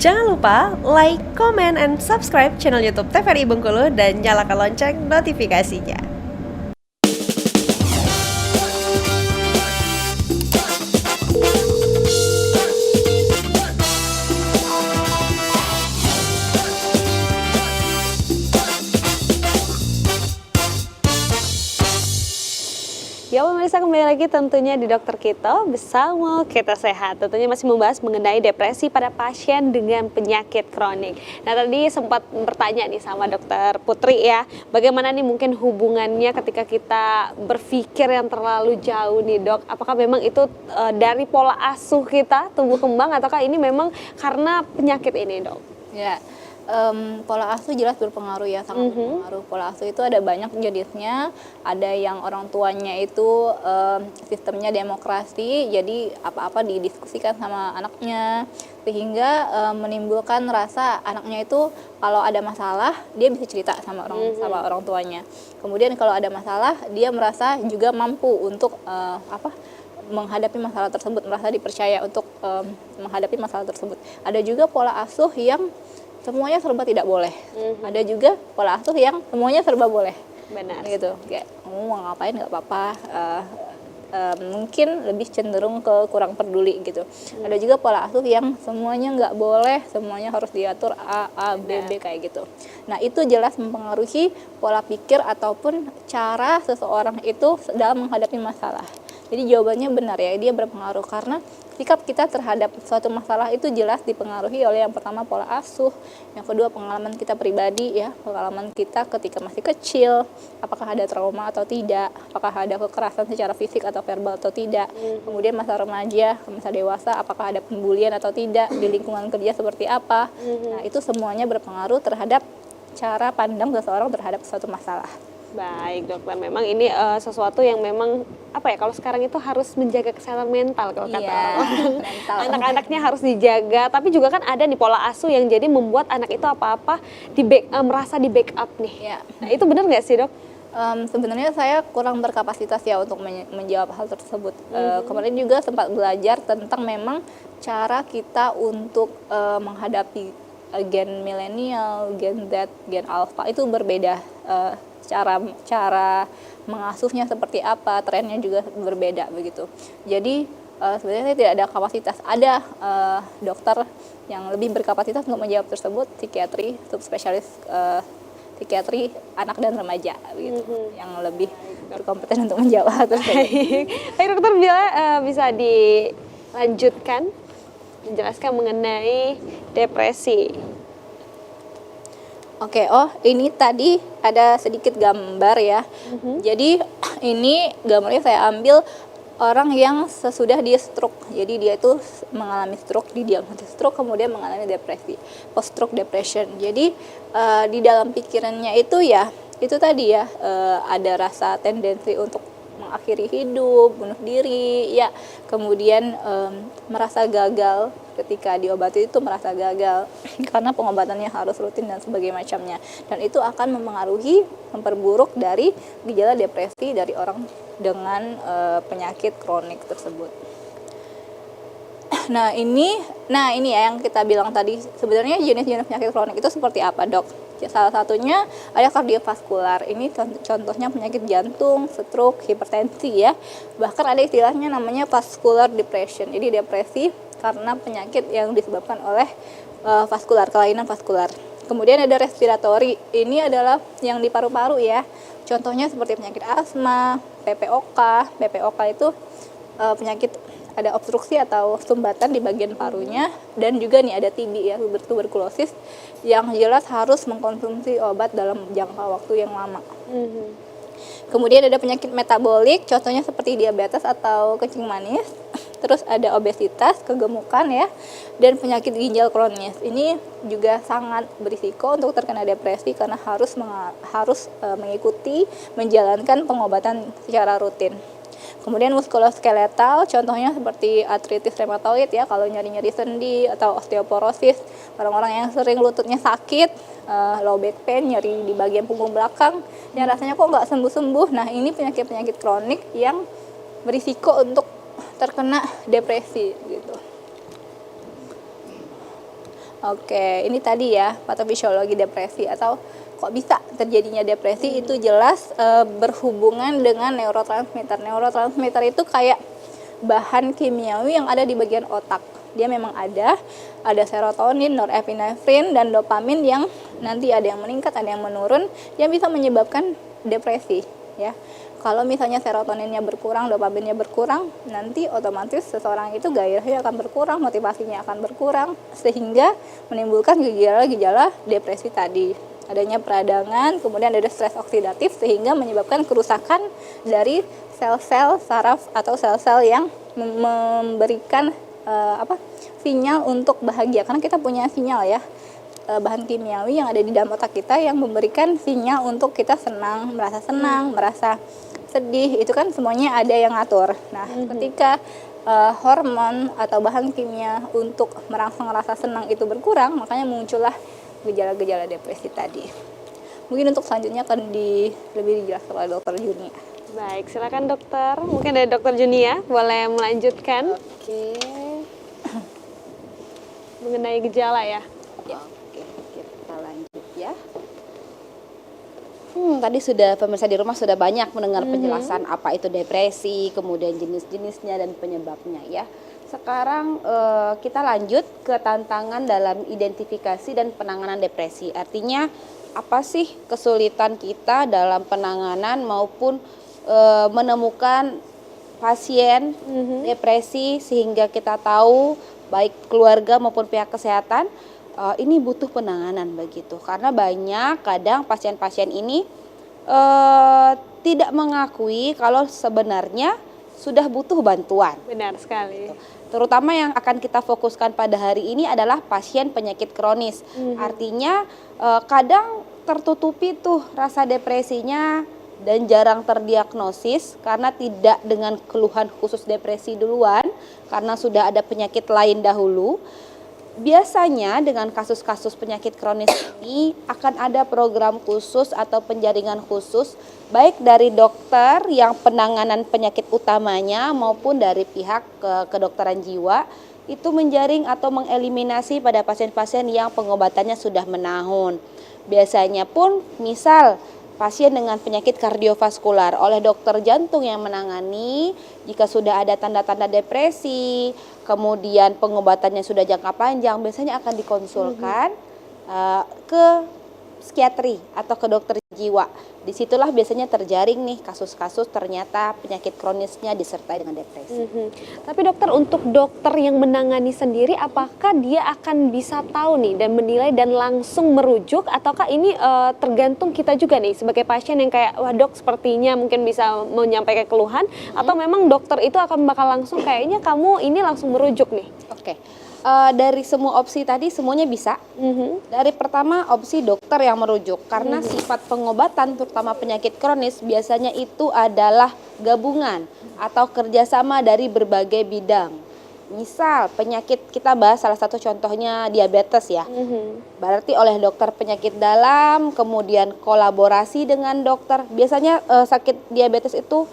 Jangan lupa like, comment, and subscribe channel YouTube TVRI Bengkulu dan nyalakan lonceng notifikasinya. Ya pemirsa, kembali lagi tentunya di Dokter Kito bersama Kita Sehat. Tentunya masih membahas mengenai depresi pada pasien dengan penyakit kronik. Nah tadi sempat bertanya nih sama Dokter Putri ya, bagaimana nih mungkin hubungannya ketika kita berpikir yang terlalu jauh nih dok? Apakah memang itu dari pola asuh kita, tumbuh kembang, ataukah ini memang karena penyakit ini dok? Ya, pola asuh jelas berpengaruh ya, sangat berpengaruh. Pola asuh itu ada banyak jenisnya, ada yang orang tuanya itu sistemnya demokrasi, jadi apa-apa didiskusikan sama anaknya, sehingga menimbulkan rasa anaknya itu kalau ada masalah dia bisa cerita sama orang tuanya. Kemudian kalau ada masalah dia merasa juga mampu untuk menghadapi masalah tersebut, merasa dipercaya untuk menghadapi masalah tersebut. Ada juga pola asuh yang semuanya serba tidak boleh. Ada juga pola asuh yang semuanya serba boleh. Benar. Gitu. Kayak kamu mau ngapain nggak apa-apa. Mungkin lebih cenderung ke kurang peduli gitu. Ada juga pola asuh yang semuanya nggak boleh, semuanya harus diatur A, B, B kayak gitu. Nah itu jelas mempengaruhi pola pikir ataupun cara seseorang itu dalam menghadapi masalah. Jadi jawabannya benar ya, dia berpengaruh karena sikap kita terhadap suatu masalah itu jelas dipengaruhi oleh yang pertama pola asuh, yang kedua pengalaman kita pribadi ya, pengalaman kita ketika masih kecil, apakah ada trauma atau tidak, apakah ada kekerasan secara fisik atau verbal atau tidak, kemudian masa remaja, masa dewasa, apakah ada pembulian atau tidak, di lingkungan kerja seperti apa. Nah itu semuanya berpengaruh terhadap cara pandang seseorang terhadap suatu masalah. Baik dokter, memang ini sesuatu yang memang kalau sekarang itu harus menjaga kesehatan mental kalau kata orang. Anak-anaknya harus dijaga, tapi juga kan ada nih pola asuh yang jadi membuat anak itu apa-apa merasa di backup nih. Ya. Nah itu benar nggak sih dok? Sebenarnya saya kurang berkapasitas ya untuk menjawab hal tersebut. Kemarin juga sempat belajar tentang memang cara kita untuk menghadapi gen milenial, gen Z, gen alpha itu berbeda. Cara mengasuhnya seperti apa, trennya juga berbeda begitu. Jadi sebenarnya tidak ada kapasitas. Ada dokter yang lebih berkapasitas untuk menjawab tersebut, psikiatri, subspesialis psikiatri anak dan remaja begitu, yang lebih berkompeten untuk menjawab hal tersebut. Baik dokter, bisa dilanjutkan menjelaskan mengenai depresi. Oke, ini tadi ada sedikit gambar ya. Jadi ini gambarnya saya ambil orang yang sesudah dia stroke. Jadi dia itu mengalami stroke, didiagnosis stroke, kemudian mengalami depresi, post stroke depression. Jadi di dalam pikirannya itu ya, itu tadi ya, ada rasa tendensi untuk mengakhiri hidup, bunuh diri, ya, kemudian merasa gagal ketika diobati itu merasa gagal karena pengobatannya harus rutin dan sebagainya macamnya, dan itu akan memperburuk dari gejala depresi dari orang dengan penyakit kronik tersebut. Nah ini ya yang kita bilang tadi, sebenarnya jenis-jenis penyakit kronik itu seperti apa dok? Salah satunya ada kardiovaskular, ini contohnya penyakit jantung, stroke, hipertensi ya. Bahkan ada istilahnya namanya vascular depression, jadi depresi karena penyakit yang disebabkan oleh kelainan vaskular. Kemudian ada respiratori, ini adalah yang di paru-paru ya. Contohnya seperti penyakit asma, PPOK. PPOK itu penyakit ada obstruksi atau sumbatan di bagian parunya, dan juga nih ada TB ya, tuberkulosis, yang jelas harus mengkonsumsi obat dalam jangka waktu yang lama. Kemudian ada penyakit metabolik, contohnya seperti diabetes atau kencing manis. Terus ada obesitas, kegemukan ya, dan penyakit ginjal kronis. Ini juga sangat berisiko untuk terkena depresi karena harus mengikuti menjalankan pengobatan secara rutin. Kemudian muskuloskeletal, contohnya seperti artritis reumatoid ya, kalau nyeri-nyeri sendi, atau osteoporosis, orang-orang yang sering lututnya sakit, low back pain, nyeri di bagian punggung belakang, yang rasanya kok nggak sembuh-sembuh. Nah ini penyakit-penyakit kronik yang berisiko untuk terkena depresi gitu. Oke, ini tadi ya patofisiologi depresi atau kok bisa terjadinya depresi itu jelas berhubungan dengan neurotransmitter. Neurotransmitter itu kayak bahan kimiawi yang ada di bagian otak. Dia memang ada serotonin, norepinefrin dan dopamin yang nanti ada yang meningkat, ada yang menurun yang bisa menyebabkan depresi ya. Kalau misalnya serotoninnya berkurang, dopaminnya berkurang, nanti otomatis seseorang itu gairahnya akan berkurang, motivasinya akan berkurang, sehingga menimbulkan gejala-gejala depresi tadi. Adanya peradangan, kemudian ada stres oksidatif, sehingga menyebabkan kerusakan dari sel-sel saraf atau sel-sel yang memberikan sinyal untuk bahagia. Karena kita punya sinyal ya, bahan kimiawi yang ada di dalam otak kita yang memberikan sinyal untuk kita senang, merasa sedih, itu kan semuanya ada yang ngatur. Nah, ketika hormon atau bahan kimia untuk merangsang rasa senang itu berkurang, makanya muncullah gejala-gejala depresi tadi. Mungkin untuk selanjutnya akan lebih dijelaskan oleh Dokter Junia. Baik, silakan dokter. Mungkin dari Dokter Junia boleh melanjutkan. Oke. Mengenai gejala ya. Oke, kita lanjut ya. Tadi sudah pemirsa di rumah sudah banyak mendengar penjelasan apa itu depresi, kemudian jenis-jenisnya dan penyebabnya ya. Sekarang kita lanjut ke tantangan dalam identifikasi dan penanganan depresi. Artinya apa sih kesulitan kita dalam penanganan maupun menemukan pasien depresi sehingga kita tahu baik keluarga maupun pihak kesehatan ini butuh penanganan begitu. Karena banyak kadang pasien-pasien ini tidak mengakui kalau sebenarnya sudah butuh bantuan. Benar sekali. Terutama yang akan kita fokuskan pada hari ini adalah pasien penyakit kronis. Artinya kadang tertutupi tuh rasa depresinya dan jarang terdiagnosis karena tidak dengan keluhan khusus depresi duluan, karena sudah ada penyakit lain dahulu. Biasanya dengan kasus-kasus penyakit kronis ini akan ada program khusus atau penjaringan khusus baik dari dokter yang penanganan penyakit utamanya maupun dari pihak kedokteran jiwa, itu menjaring atau mengeliminasi pada pasien-pasien yang pengobatannya sudah menahun. Biasanya pun misal pasien dengan penyakit kardiovaskular oleh dokter jantung yang menangani, jika sudah ada tanda-tanda depresi, kemudian pengobatannya sudah jangka panjang, biasanya akan dikonsulkan ke psikiatri atau ke dokter jiwa. Disitulah biasanya terjaring nih kasus-kasus ternyata penyakit kronisnya disertai dengan depresi. Tapi dokter, untuk dokter yang menangani sendiri, apakah dia akan bisa tahu nih dan menilai dan langsung merujuk, ataukah ini tergantung kita juga nih sebagai pasien yang kayak, wah dok sepertinya mungkin bisa menyampaikan keluhan, atau memang dokter itu akan bakal langsung kayaknya kamu ini langsung merujuk nih? Oke. Dari semua opsi tadi semuanya bisa. Dari pertama opsi dokter yang merujuk, karena sifat pengobatan terutama penyakit kronis biasanya itu adalah gabungan atau kerjasama dari berbagai bidang. Misal penyakit, kita bahas salah satu contohnya diabetes ya. Berarti oleh dokter penyakit dalam, kemudian kolaborasi dengan dokter. Biasanya sakit diabetes itu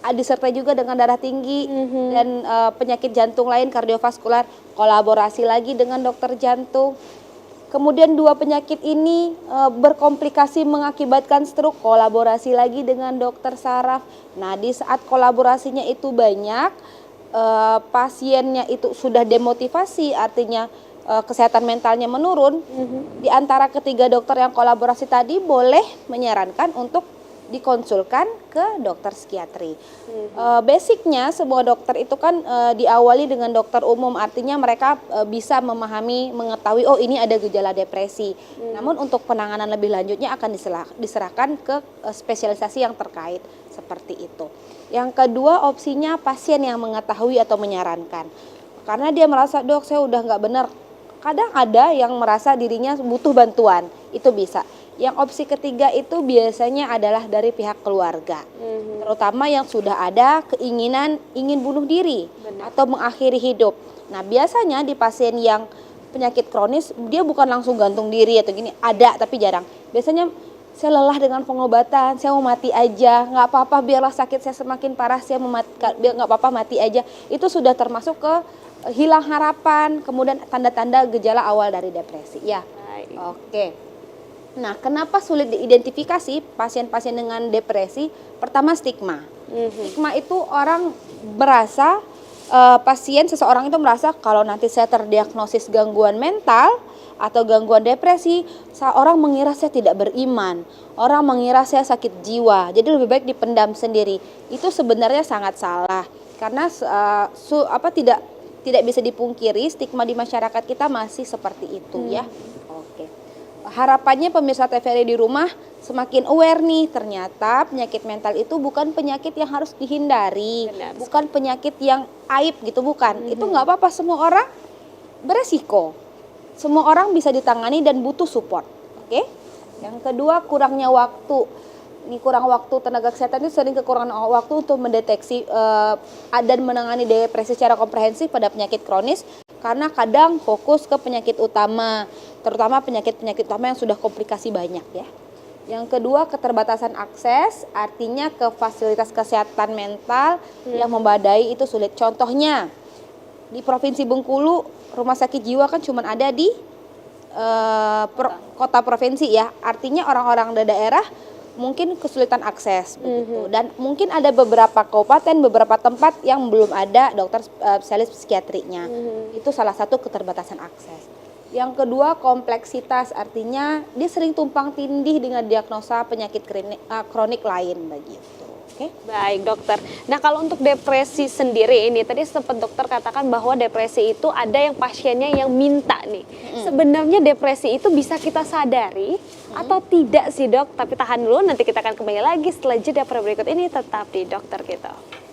disertai juga dengan darah tinggi dan penyakit jantung lain kardiovaskular, kolaborasi lagi dengan dokter jantung. Kemudian dua penyakit ini berkomplikasi mengakibatkan stroke, kolaborasi lagi dengan dokter saraf. Nah, di saat kolaborasinya itu banyak, pasiennya itu sudah demotivasi, artinya kesehatan mentalnya menurun. Di antara ketiga dokter yang kolaborasi tadi boleh menyarankan untuk dikonsulkan ke dokter psikiatri. Basicnya semua dokter itu kan diawali dengan dokter umum, artinya mereka bisa memahami, mengetahui oh ini ada gejala depresi. Namun untuk penanganan lebih lanjutnya akan diserahkan ke spesialisasi yang terkait seperti itu. Yang kedua opsinya pasien yang mengetahui atau menyarankan. Karena dia merasa, dok saya udah nggak benar. Kadang ada yang merasa dirinya butuh bantuan, itu bisa. Yang opsi ketiga itu biasanya adalah dari pihak keluarga, terutama yang sudah ada keinginan ingin bunuh diri atau mengakhiri hidup. Nah biasanya di pasien yang penyakit kronis dia bukan langsung gantung diri atau gini, ada tapi jarang. Biasanya saya lelah dengan pengobatan, saya mau mati aja, nggak apa-apa biarlah sakit saya semakin parah, saya biar nggak apa-apa mati aja. Itu sudah termasuk ke hilang harapan, kemudian tanda-tanda gejala awal dari depresi ya. Baik. Oke. Nah, kenapa sulit diidentifikasi pasien-pasien dengan depresi? Pertama, stigma. Stigma itu orang merasa seseorang itu merasa kalau nanti saya terdiagnosis gangguan mental atau gangguan depresi, orang mengira saya tidak beriman, orang mengira saya sakit jiwa. Jadi lebih baik dipendam sendiri. Itu sebenarnya sangat salah karena tidak bisa dipungkiri stigma di masyarakat kita masih seperti itu ya. Oke. Harapannya pemirsa TVRI di rumah semakin aware nih, ternyata penyakit mental itu bukan penyakit yang harus dihindari, Benar. bukan penyakit yang aib gitu, bukan. Itu nggak apa-apa, semua orang beresiko. Semua orang bisa ditangani dan butuh support. Oke? Yang kedua, kurangnya waktu. Ini kurang waktu, tenaga kesehatan itu sering kekurangan waktu untuk mendeteksi dan menangani depresi secara komprehensif pada penyakit kronis karena kadang fokus ke penyakit utama, terutama penyakit-penyakit utama yang sudah komplikasi banyak ya. Yang kedua, keterbatasan akses, artinya ke fasilitas kesehatan mental yang memadai itu sulit. Contohnya, di Provinsi Bengkulu, rumah sakit jiwa kan cuma ada di kota provinsi ya. Artinya orang-orang dari daerah mungkin kesulitan akses begitu. Dan mungkin ada beberapa kabupaten, beberapa tempat yang belum ada dokter spesialis psikiatrinya. Itu salah satu keterbatasan akses. Yang kedua, kompleksitas, artinya dia sering tumpang tindih dengan diagnosa penyakit kronik lain begitu. Oke. Baik dokter. Nah kalau untuk depresi sendiri ini tadi sempat dokter katakan bahwa depresi itu ada yang pasiennya yang minta nih. Sebenarnya depresi itu bisa kita sadari atau tidak sih dok? Tapi tahan dulu, nanti kita akan kembali lagi setelah jeda berikut ini, tetap di Dokter Kita.